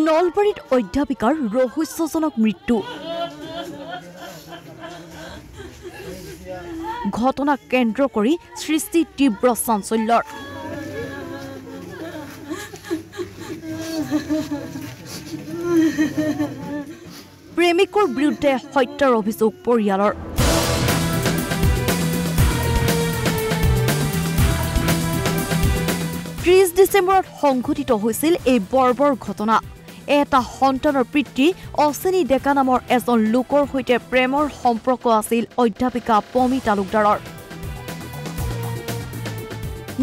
নলবাৰীত অধ্যাপিকাৰ ৰহস্যজনক মৃত্যু ঘটনাক কেন্দ্ৰ কৰি সৃষ্টি তীব্ৰ চাঞ্চল্যৰ প্ৰেমিকৰ বিৰুদ্ধে হত্যাৰ অভিযোগ পৰিয়ালৰ 30 ডিসেম্বৰত সংঘটিত হৈছিল এই বৰ্বৰ ঘটনা এটা সন্তানৰ পিতৃ অচিনী ডেকা নামৰ এজন লোকৰ সৈতে প্ৰেমৰ সম্পৰ্ক আছিল অধ্যাপিকা পমি তালুকদাৰৰ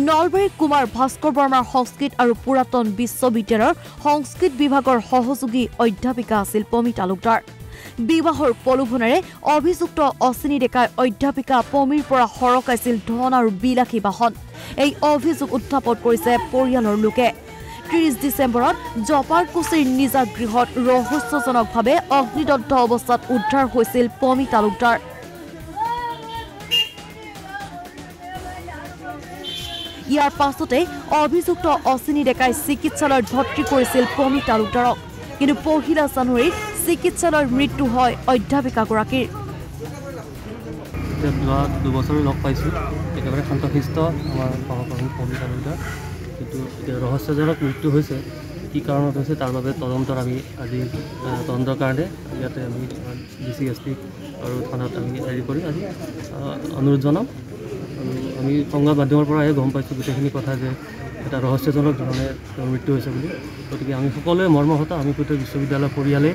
নলবাৰীৰ কুমাৰ ভাস্কৰ বৰ্মাৰ সংস্কৃত আৰু পুৰাতন বিশ্ববিদ্যালয়ৰ সংস্কৃত বিভাগৰ সহযোগী অধ্যাপিকা আছিল পমি তালুকদাৰ বিবাহৰ প্ৰলোভনেৰে অভিযুক্ত অচিনী ডেকাই অধ্যাপিকা পমিৰ পৰা হৰকাইছিল ধন আৰু বিলাসী বাহন এই অভিযোগ উত্থাপন কৰিছে পৰিয়ালৰ লোকে 30 ডিসেম্বৰত জপাৰকুছিৰ নিজা গৃহত ৰহস্যজনকভাৱে অগ্নিদগ্ধ অৱস্থাত উদ্ধাৰ হৈছিল পমি তালুকদাৰ ইয়াৰ পাছতে অভিযুক্ত অচিনী ডেকাই চিকিৎসালয়ত ভৰ্তি কৰিছিল পমি তালুকদাৰক কিন্তু পহিলা জানুৱাৰীত চিকিৎসালয়ৰ মৃত্যু হয় অধ্যাপিকাগৰাকীৰ দুবছৰ লগ পাইছোঁ একেবাৰে শান্তশিষ্ট আমাৰ সহকৰ্মী পমি তালুকদাৰ কিন্তু এতিয়া ৰহস্যজনক মৃত্যু হৈছে কি কাৰণত হৈছে তাৰ বাবে তদন্তৰ আমি আজি তদন্তৰ কাৰণে ইয়াতে আমি DCSP আৰু থানাত আমি হেৰি কৰি আজি অনুৰোধ জনাম আৰু আমি সংবাদ মাধ্যমৰ পৰাহে গম পাইছোঁ গোটেইখিনি কথা যে এটা ৰহস্যজনক ধৰণে মৃত্যু হৈছে বুলি গতিকে আমি সকলোৱে মৰ্মাহত আমি গোটেই বিশ্ববিদ্যালয়ৰ পৰিয়ালে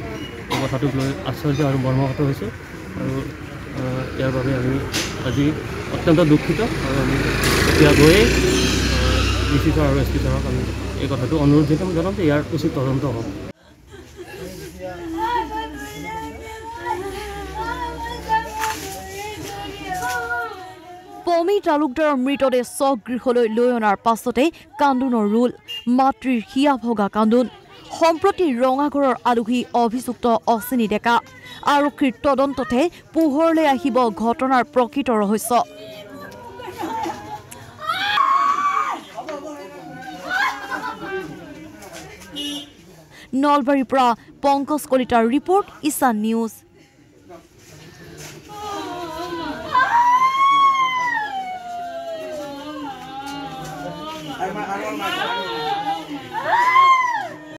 এই কথাটোক লৈ আশ্চৰ্য আৰু মৰ্মাহত হৈছোঁ আৰু ইয়াৰ বাবে আমি আজি অত্যন্ত দুখিত আৰু আমি এতিয়া গৈয়ে DC ছাৰ আৰু SP ছাৰক আমি এই কথাটো অনুৰোধ জনাম যে ইয়াৰ উচিত তদন্ত হওক পমি তালুকদাৰৰ মৃতদেহ স্বগৃহলৈ লৈ অনাৰ পাছতে কান্দোনৰ ৰোল মাতৃৰ হিয়া ভগা কান্দোন সম্প্ৰতি ৰঙাগড়ৰ আলহী অভিযুক্ত অচিনী ডেকা আৰক্ষীৰ তদন্ততে পোহৰলৈ আহিব ঘটনাৰ প্ৰকৃত ৰহস্য নলবাৰীৰ পৰা পংকজ কলিতাৰ ৰিপৰ্ট ঈশান নিউজ